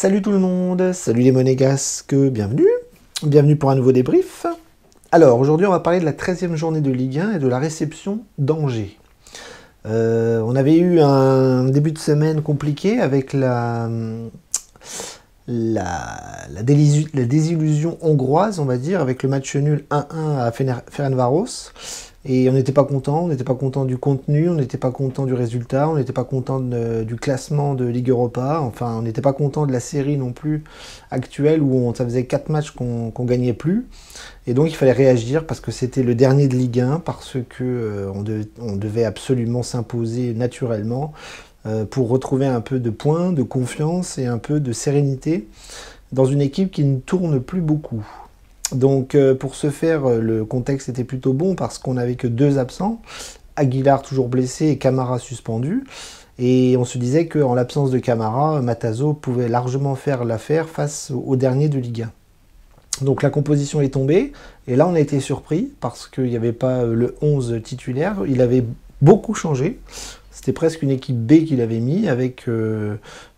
Salut tout le monde, salut les monégasques, bienvenue pour un nouveau débrief. Alors aujourd'hui on va parler de la 13e journée de Ligue 1 et de la réception d'Angers. On avait eu un début de semaine compliqué avec la désillusion hongroise, on va dire, avec le match nul 1-1 à Ferencváros. Et on n'était pas content du contenu, on n'était pas content du résultat, on n'était pas content du classement de Ligue Europa, enfin on n'était pas content de la série non plus actuelle où ça faisait 4 matchs qu'on gagnait plus. Et donc il fallait réagir parce que c'était le dernier de Ligue 1, parce que on devait absolument s'imposer naturellement pour retrouver un peu de points, de confiance et un peu de sérénité dans une équipe qui ne tourne plus beaucoup. Donc pour ce faire, le contexte était plutôt bon parce qu'on n'avait que 2 absents, Aguilar toujours blessé et Camara suspendu. Et on se disait qu'en l'absence de Camara, Matazo pouvait largement faire l'affaire face au dernier de Ligue 1. Donc la composition est tombée, et là on a été surpris parce qu'il n'y avait pas le 11 titulaire, il avait beaucoup changé. C'était presque une équipe B qu'il avait mis avec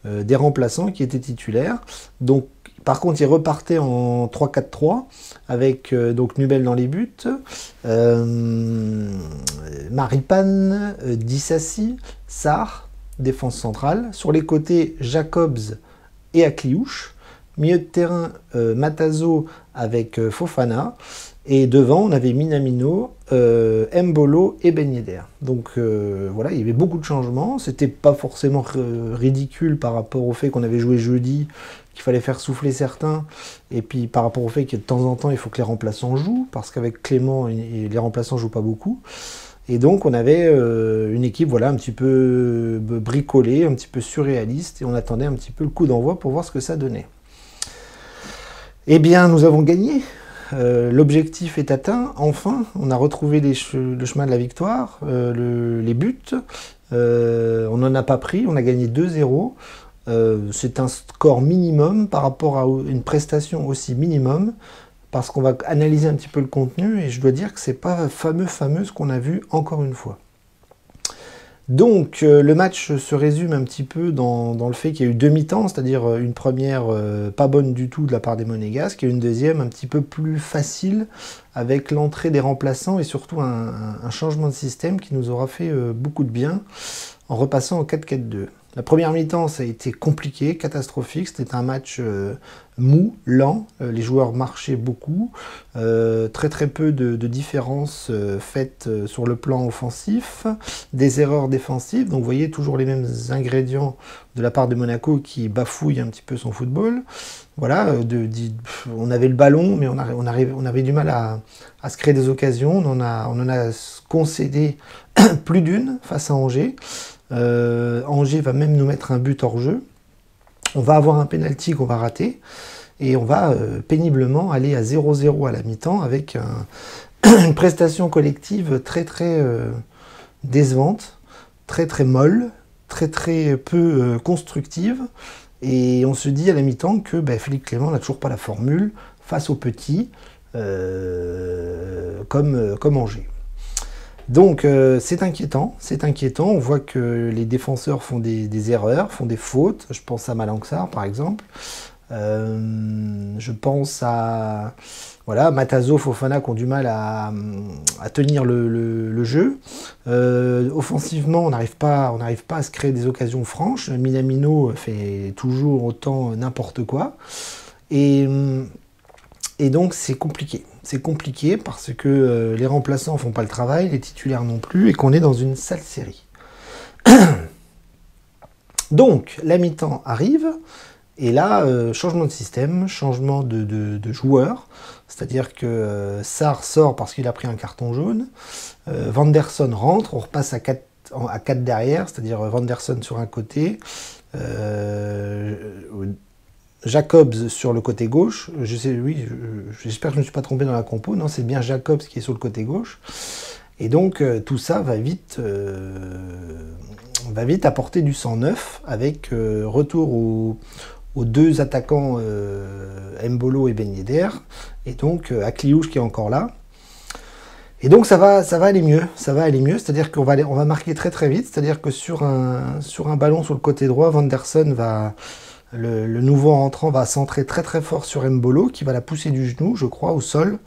des remplaçants qui étaient titulaires. Donc par contre, il repartait en 3-4-3 avec donc Nubel dans les buts, Maripane, Dissassi, Sarr, défense centrale. Sur les côtés, Jacobs et Akliouche. Milieu de terrain, Matazo avec Fofana. Et devant, on avait Minamino, Mbolo et Ben Yedder. Donc voilà, il y avait beaucoup de changements. C'était pas forcément ridicule par rapport au fait qu'on avait joué jeudi, qu'il fallait faire souffler certains, et puis par rapport au fait que de temps en temps, il faut que les remplaçants jouent, parce qu'avec Clément, les remplaçants jouent pas beaucoup. Et donc on avait une équipe voilà, un petit peu bricolée, un petit peu surréaliste, et on attendait un petit peu le coup d'envoi pour voir ce que ça donnait. Eh bien, nous avons gagné. L'objectif est atteint, enfin, on a retrouvé le chemin de la victoire, les buts, on n'en a pas pris, on a gagné 2-0, c'est un score minimum par rapport à une prestation aussi minimum, parce qu'on va analyser un petit peu le contenu, et je dois dire que c'est pas fameux ce qu'on a vu encore une fois. Donc le match se résume un petit peu dans le fait qu'il y a eu 2 mi-temps, c'est-à-dire une première pas bonne du tout de la part des Monégasques, et une deuxième un petit peu plus facile avec l'entrée des remplaçants et surtout un changement de système qui nous aura fait beaucoup de bien en repassant au 4-4-2. La première mi-temps, ça a été compliqué, catastrophique, c'était un match mou, lent, les joueurs marchaient beaucoup, très peu de différences faites sur le plan offensif, des erreurs défensives, donc vous voyez toujours les mêmes ingrédients de la part de Monaco qui bafouille un petit peu son football. Voilà, on avait le ballon, mais on avait du mal à se créer des occasions, on en a concédé plus d'une face à Angers. Angers va même nous mettre un but hors jeu. On va avoir un penalty qu'on va rater et on va péniblement aller à 0-0 à la mi-temps avec une prestation collective très décevante, très molle, très peu constructive, et on se dit à la mi-temps que Philippe Clément n'a toujours pas la formule face aux petits comme Angers. Donc c'est inquiétant, on voit que les défenseurs font des erreurs, font des fautes, je pense à Malanxar par exemple, je pense à voilà, Matazo, Fofana qui ont du mal à tenir le jeu. Offensivement, on n'arrive pas à se créer des occasions franches, Minamino fait toujours autant n'importe quoi, et donc c'est compliqué. C'est compliqué parce que les remplaçants ne font pas le travail, les titulaires non plus, et qu'on est dans une sale série. Donc, la mi-temps arrive, et là, changement de système, changement de joueur, c'est-à-dire que Sarr sort parce qu'il a pris un carton jaune, Vanderson rentre, on repasse à 4 derrière, c'est-à-dire Vanderson sur un côté, Jacobs sur le côté gauche, j'espère que je ne me suis pas trompé dans la compo, non, c'est bien Jacobs qui est sur le côté gauche, et donc tout ça va vite apporter du sang neuf, avec retour aux 2 attaquants Mbolo et Ben Yedder, et donc Akliouche qui est encore là, et donc ça va aller mieux, c'est-à-dire qu'on va marquer très vite, c'est-à-dire que sur un ballon sur le côté droit, Vanderson va Le nouveau rentrant va centrer très très fort sur Mbolo, qui va la pousser du genou, je crois, au sol,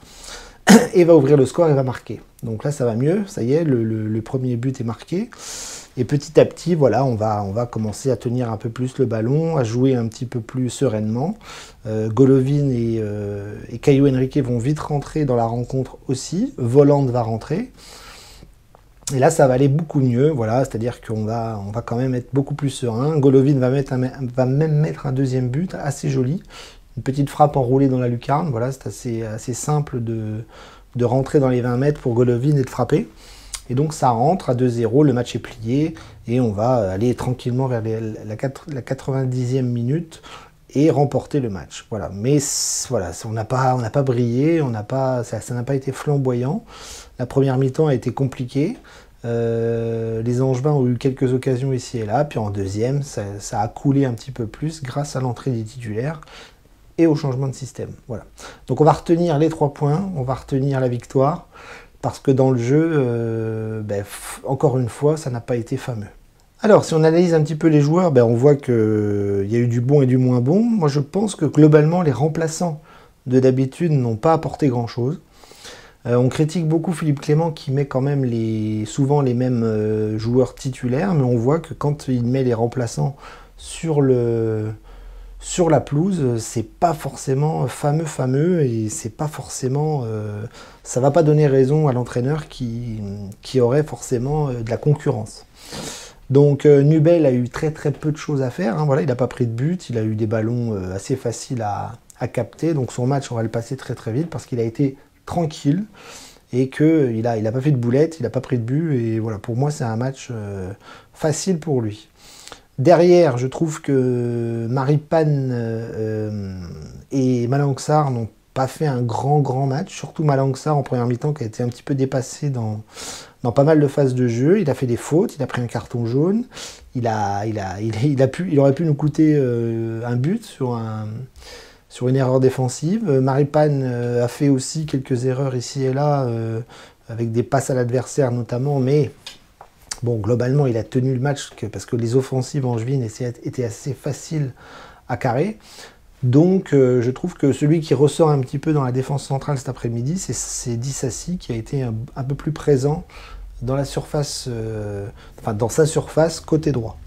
et va ouvrir le score et va marquer. Donc là, ça va mieux, ça y est, le premier but est marqué. Et petit à petit, voilà, on va commencer à tenir un peu plus le ballon, à jouer un petit peu plus sereinement. Golovin et Caio Henrique vont vite rentrer dans la rencontre aussi. Volland va rentrer. Et là, ça va aller beaucoup mieux, voilà, c'est-à-dire qu'on va quand même être beaucoup plus serein. Golovin va même mettre un deuxième but assez joli. Une petite frappe enroulée dans la lucarne, voilà, c'est assez simple de rentrer dans les 20 mètres pour Golovin et de frapper. Et donc ça rentre à 2-0, le match est plié, et on va aller tranquillement vers la 90e minute et remporter le match. Voilà. Mais voilà, on n'a pas brillé, ça n'a pas été flamboyant. La première mi-temps a été compliquée. Les Angevins ont eu quelques occasions ici et là, puis en deuxième, ça a coulé un petit peu plus grâce à l'entrée des titulaires et au changement de système. Voilà. Donc on va retenir les 3 points, on va retenir la victoire, parce que dans le jeu, encore une fois, ça n'a pas été fameux. Alors, si on analyse un petit peu les joueurs, on voit qu'il y a eu du bon et du moins bon. Moi, je pense que globalement, les remplaçants de d'habitude n'ont pas apporté grand-chose. On critique beaucoup Philippe Clément qui met quand même souvent les mêmes joueurs titulaires, mais on voit que quand il met les remplaçants sur la pelouse, c'est pas forcément fameux et c'est pas forcément, ça va pas donner raison à l'entraîneur qui aurait forcément de la concurrence. Donc Nubel a eu très peu de choses à faire, hein, voilà, il n'a pas pris de but, il a eu des ballons assez faciles à capter, donc son match on va le passer très vite parce qu'il a été tranquille et qu'il n'a pas fait de boulette, il n'a pas pris de but, et voilà, pour moi c'est un match facile pour lui. Derrière, je trouve que Maripane et Malang Sarr n'ont pas fait un grand match, surtout Malang Sarr en première mi-temps qui a été un petit peu dépassé dans pas mal de phases de jeu. Il a fait des fautes, il a pris un carton jaune, il aurait pu nous coûter un but sur une erreur défensive. Maripane a fait aussi quelques erreurs ici et là, avec des passes à l'adversaire notamment, mais bon, globalement, il a tenu le match parce que les offensives angevines étaient assez faciles à carrer. Donc, je trouve que celui qui ressort un petit peu dans la défense centrale cet après-midi, c'est Disasi qui a été un peu plus présent dans la surface, dans sa surface côté droit.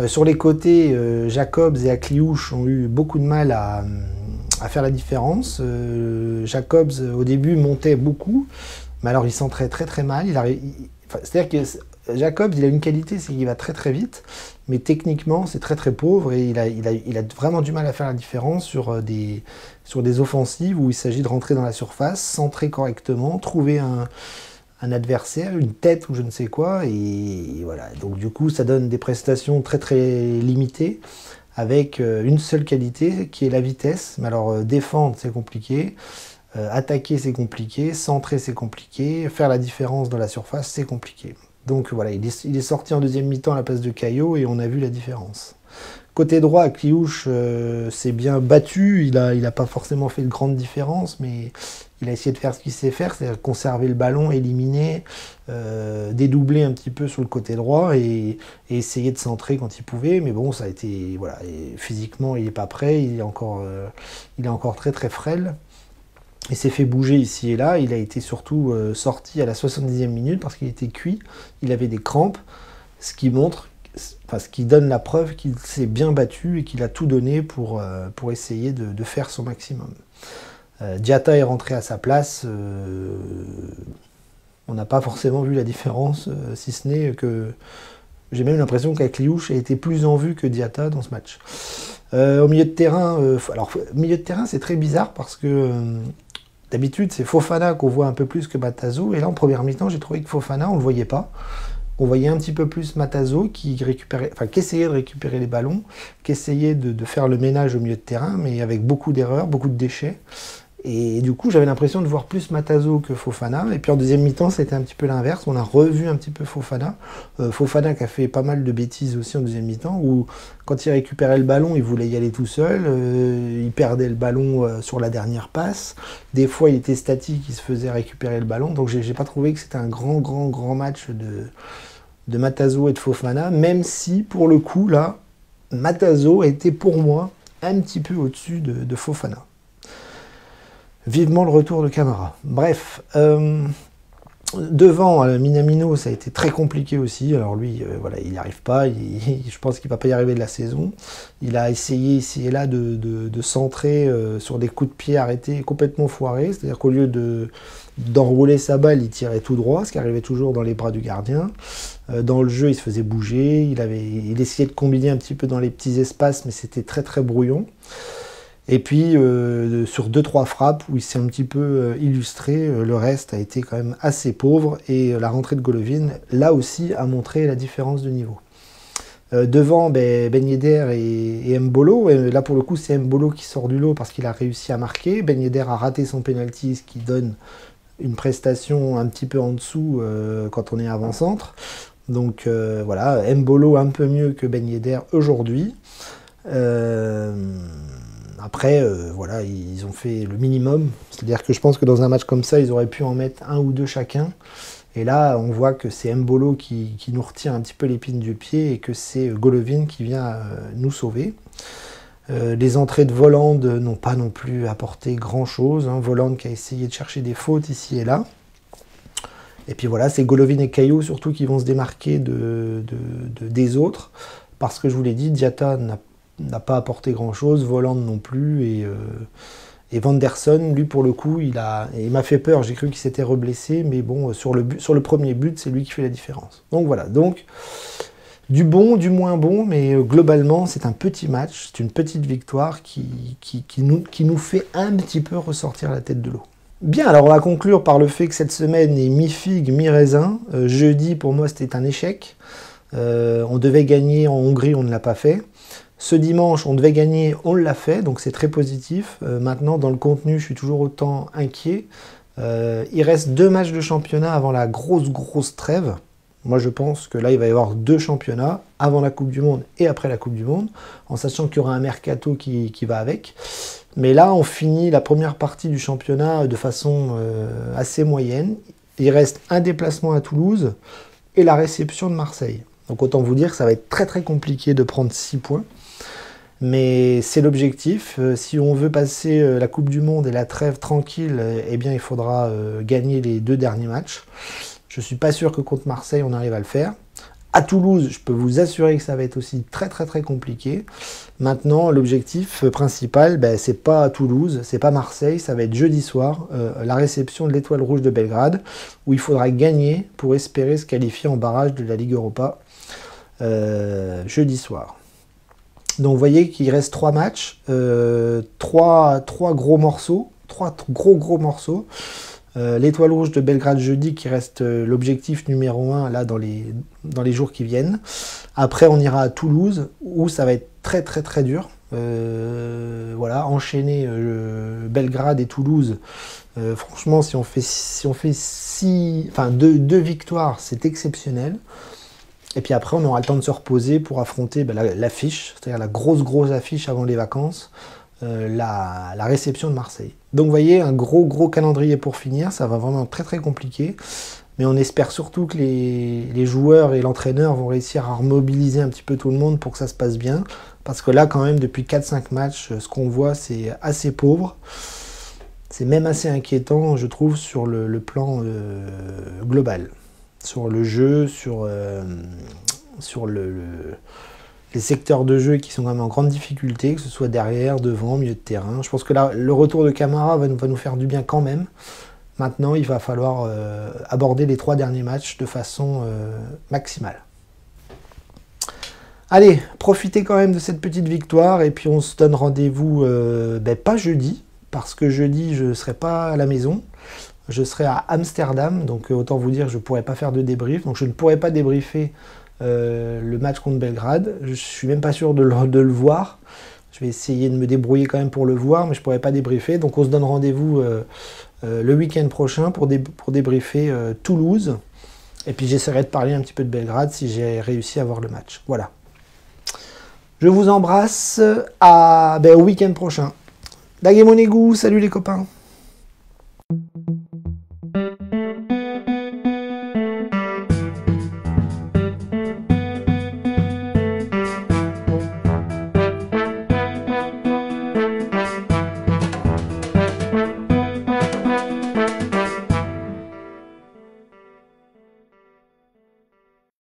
Sur les côtés, Jacobs et Akliouche ont eu beaucoup de mal à faire la différence. Jacobs, au début, montait beaucoup, mais alors il centrait très mal. C'est-à-dire que Jacobs, il a une qualité, c'est qu'il va très vite, mais techniquement, c'est très pauvre, et il a vraiment du mal à faire la différence sur des offensives où il s'agit de rentrer dans la surface, centrer correctement, trouver un adversaire, une tête ou je ne sais quoi, et voilà. Donc du coup, ça donne des prestations très limitées, avec une seule qualité, qui est la vitesse. Mais alors, défendre, c'est compliqué. Attaquer, c'est compliqué. Centrer, c'est compliqué. Faire la différence dans la surface, c'est compliqué. Donc voilà, il est sorti en deuxième mi-temps à la place de Caio, et on a vu la différence. Côté droit, Akliouche s'est bien battu. Il a pas forcément fait de grande différence, mais il a essayé de faire ce qu'il sait faire, c'est-à-dire conserver le ballon, éliminer, dédoubler un petit peu sur le côté droit et essayer de centrer quand il pouvait. Mais bon, ça a été, voilà, et physiquement, il n'est pas prêt, il est encore très frêle. Il s'est fait bouger ici et là. Il a été surtout sorti à la 70e minute parce qu'il était cuit. Il avait des crampes, ce qui donne la preuve qu'il s'est bien battu et qu'il a tout donné pour essayer de faire son maximum. Diatta est rentré à sa place. On n'a pas forcément vu la différence, si ce n'est que j'ai même l'impression qu'Akliouche a été plus en vue que Diatta dans ce match. Au milieu de terrain, milieu de terrain, c'est très bizarre parce que d'habitude, c'est Fofana qu'on voit un peu plus que Matazo. Et là, en première mi-temps, j'ai trouvé que Fofana, on ne le voyait pas. On voyait un petit peu plus Matazo qui essayait de récupérer les ballons, qui essayait de faire le ménage au milieu de terrain, mais avec beaucoup d'erreurs, beaucoup de déchets. Et du coup, j'avais l'impression de voir plus Matazo que Fofana. Et puis en deuxième mi-temps, c'était un petit peu l'inverse. On a revu un petit peu Fofana. Fofana qui a fait pas mal de bêtises aussi en deuxième mi-temps, où quand il récupérait le ballon, il voulait y aller tout seul. Il perdait le ballon sur la dernière passe. Des fois, il était statique, il se faisait récupérer le ballon. Donc j'ai pas trouvé que c'était un grand match de Matazo et de Fofana, même si, pour le coup, là, Matazo a été pour moi un petit peu au-dessus de Fofana. Vivement le retour de Camara. Bref, devant Minamino, ça a été très compliqué aussi. Alors lui, voilà, il n'y arrive pas. Je pense qu'il ne va pas y arriver de la saison. Il a essayé ici et là de centrer sur des coups de pied arrêtés complètement foirés. C'est-à-dire qu'au lieu d'enrouler sa balle, il tirait tout droit, ce qui arrivait toujours dans les bras du gardien. Dans le jeu, il se faisait bouger. Il essayait de combiner un petit peu dans les petits espaces, mais c'était très très brouillon. Et puis, sur 2-3 frappes où il s'est un petit peu illustré, le reste a été quand même assez pauvre. Et la rentrée de Golovin, là aussi, a montré la différence de niveau. Devant, Ben Yedder et Mbolo. Là, pour le coup, c'est Mbolo qui sort du lot parce qu'il a réussi à marquer. Ben Yedder a raté son penalty, ce qui donne une prestation un petit peu en dessous quand on est avant-centre. Donc, voilà, Mbolo un peu mieux que Ben Yedder aujourd'hui. Après, voilà, ils ont fait le minimum. C'est-à-dire que je pense que dans un match comme ça, ils auraient pu en mettre un ou deux chacun. Et là, on voit que c'est Mbolo qui nous retire un petit peu l'épine du pied et que c'est Golovin qui vient nous sauver. Les entrées de Volland n'ont pas non plus apporté grand-chose. Volland qui a essayé de chercher des fautes ici et là. Et puis voilà, c'est Golovin et Caillou surtout qui vont se démarquer des autres. Parce que je vous l'ai dit, Diatta n'a pas apporté grand-chose, Volland non plus, et Vanderson, lui pour le coup, il m'a fait peur, j'ai cru qu'il s'était reblessé, mais bon, sur le premier but, c'est lui qui fait la différence. Donc voilà, donc du bon, du moins bon, mais globalement, c'est un petit match, c'est une petite victoire qui nous fait un petit peu ressortir la tête de l'eau. Bien, alors on va conclure par le fait que cette semaine est mi-figue, mi-raisin. Jeudi, pour moi, c'était un échec. On devait gagner en Hongrie, on ne l'a pas fait. Ce dimanche, on devait gagner, on l'a fait, donc c'est très positif. Maintenant, dans le contenu, je suis toujours autant inquiet. Il reste 2 matchs de championnat avant la grosse trêve. Moi, je pense que là, il va y avoir 2 championnats, avant la Coupe du Monde et après la Coupe du Monde, en sachant qu'il y aura un mercato qui va avec. Mais là, on finit la première partie du championnat de façon assez moyenne. Il reste un déplacement à Toulouse et la réception de Marseille. Donc autant vous dire que ça va être très très compliqué de prendre 6 points. Mais c'est l'objectif. Si on veut passer la Coupe du Monde et la trêve tranquille, eh bien il faudra gagner les 2 derniers matchs. Je ne suis pas sûr que contre Marseille, on arrive à le faire. À Toulouse, je peux vous assurer que ça va être aussi très très très compliqué. Maintenant, l'objectif principal, c'est pas à Toulouse, c'est pas Marseille, ça va être jeudi soir, la réception de l'Étoile Rouge de Belgrade, où il faudra gagner pour espérer se qualifier en barrage de la Ligue Europa jeudi soir. Donc vous voyez qu'il reste 3 matchs, 3 gros morceaux, 3 gros morceaux. L'Étoile Rouge de Belgrade jeudi qui reste l'objectif numéro 1 là dans les jours qui viennent. Après on ira à Toulouse où ça va être très très très dur. Voilà, enchaîner Belgrade et Toulouse. Franchement, si on fait 2 victoires, c'est exceptionnel. Et puis après, on aura le temps de se reposer pour affronter l'affiche, c'est-à-dire la grosse affiche avant les vacances, la réception de Marseille. Donc vous voyez, un gros calendrier pour finir, ça va vraiment être très très compliqué. Mais on espère surtout que les joueurs et l'entraîneur vont réussir à remobiliser un petit peu tout le monde pour que ça se passe bien. Parce que là, quand même, depuis 4-5 matchs, ce qu'on voit, c'est assez pauvre. C'est même assez inquiétant, je trouve, sur le plan global. Sur le jeu, sur les secteurs de jeu qui sont quand même en grande difficulté, que ce soit derrière, devant, milieu de terrain. Je pense que là, le retour de Camara va nous faire du bien quand même. Maintenant, il va falloir aborder les 3 derniers matchs de façon maximale. Allez, profitez quand même de cette petite victoire et puis on se donne rendez-vous pas jeudi, parce que jeudi, je ne serai pas à la maison. Je serai à Amsterdam, donc autant vous dire que je ne pourrai pas faire de débrief. Donc je ne pourrai pas débriefer le match contre Belgrade. Je ne suis même pas sûr de le voir. Je vais essayer de me débrouiller quand même pour le voir, mais je ne pourrai pas débriefer. Donc on se donne rendez-vous le week-end prochain pour débriefer Toulouse. Et puis j'essaierai de parler un petit peu de Belgrade si j'ai réussi à voir le match. Voilà. Je vous embrasse au week-end prochain. Dagemonegu, salut les copains.